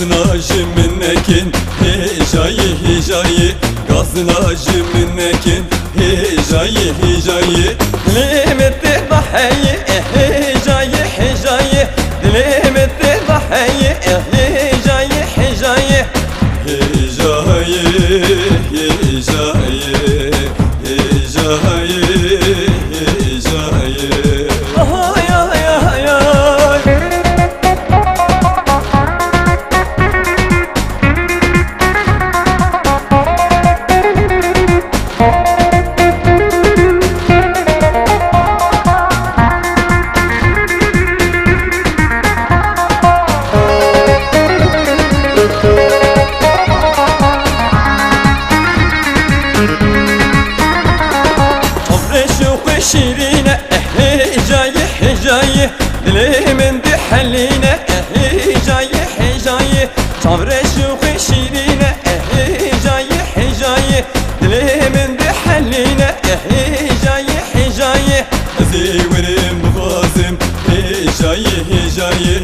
Gaznacı minnekin hicayi hicayi, gaznacı minnekin hicayi hicayi. Dilim etti dahiyi hicayi hicayi, dilim etti dahiyi hicayi hicayi. Hicayi hicayi hicayi hicayi. Ay ay ay ay. Şirine hicayi hicayi, dilimin dihaline hicayi hicayi. Çavre şuki şirine hicayi hicayi, dilimin dihaline hicayi hicayi. Ziverim bufazım hicayi hicayi,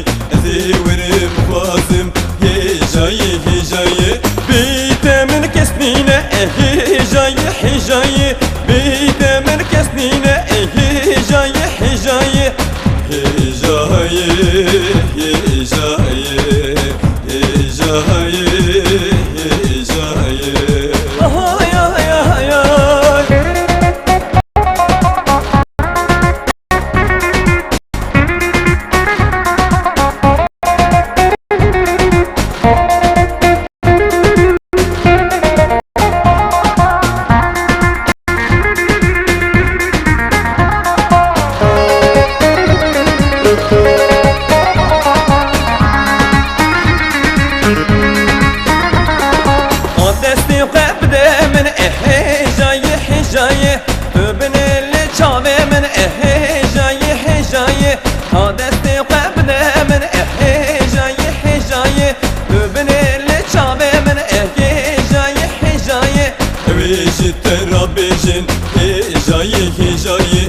ziverim bufazım hicayi hicayi. Bitemin kesnine hicayi hicayi, bitemin kesnine hicayi hicayi. Hicayi hicayi hicayi hicayi. Ay ay ay ay. Hicayi, öbüneli çave min hicayi hicayi. Ta desti qebne min hicayi hicayi, öbüneli çave min hicayi hicayi. Vejite Rabbijin hicayi hicayi,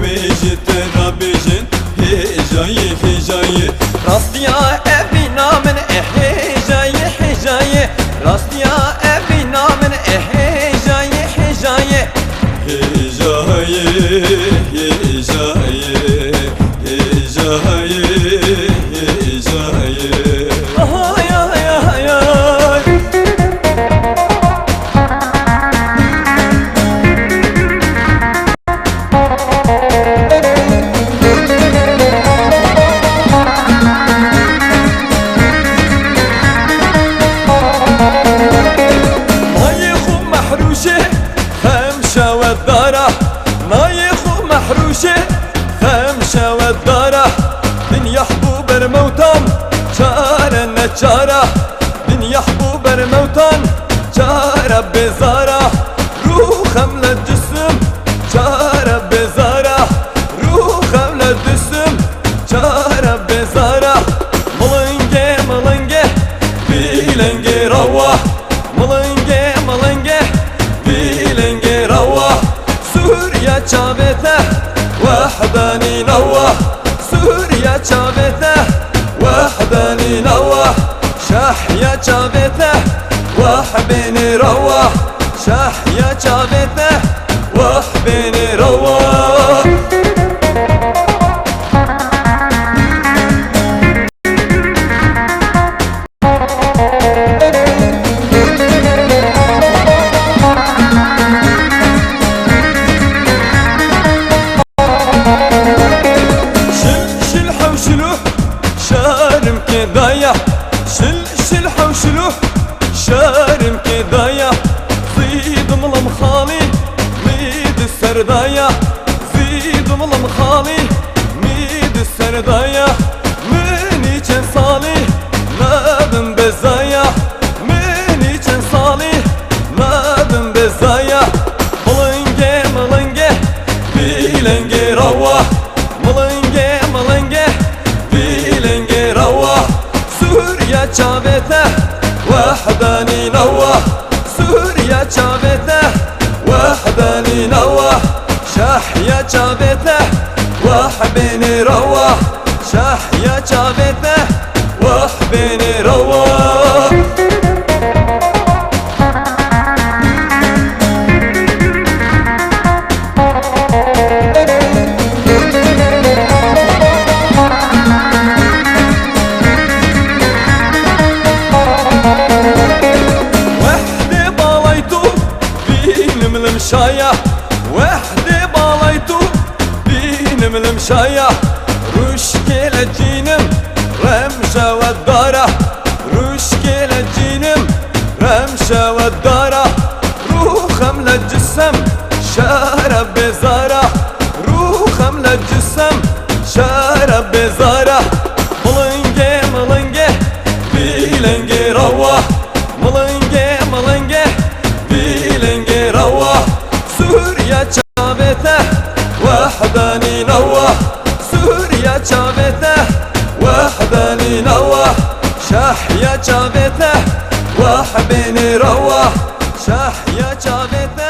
vejite Rabbijin hicayi hicayi. Rastiya evina min hicayi hicayi, rastiya evina min hicayi hicayi. Hicayi hicayi hicayi hicayi. Ay ay ay ay. Mayıhu mahruşe خمشة والدارة، نايخ ومحروشة خمشة والدارة. دنيا حبوب الموتان شار النجارة، دنيا حبوب الموتان شار بزارة. روخم للجسم شار بزارة، روخم للجسم شار بزارة. ملنجة ملنجة بيلنجة روح، ملنجة ملنجة بيلنجة روح. سوريا شابته وحداني نوح، سوريا شابته وحداني نوح. شحيا شابته وحبيني روح، شحيا شابته وحبيني روح. شارم كدايا شل حوشلو شارم كدايا. زيد ملم خالي ميد السردايا، زيد ملم خالي ميد السردايا. مني كان صالي نادم بزايا، مني كان صالي نادم بزايا. ملنجة ملنجة بيلنجة روح، ملنجة ملنجة بيلنجة روح. سوريا شابته وحداني نوح، سوريا شابته وحداني نوح. شحيا شابته وحبيني روح، شحيا شابته وحبيني روح. شايا روش كلا جينم رمشة والدارة روش كلا جينم رمشة والدارة روخم للجسم شارب بزارة روخم للجسم شارب بزارة ملنجي ملنجي بيلنجي روح ملنجي ملنجي بيلنجي روح سوريا شابته وحداني نوح سوريا شابته وحداني نوح شحيا شابته وحبيني روح شحيا شابته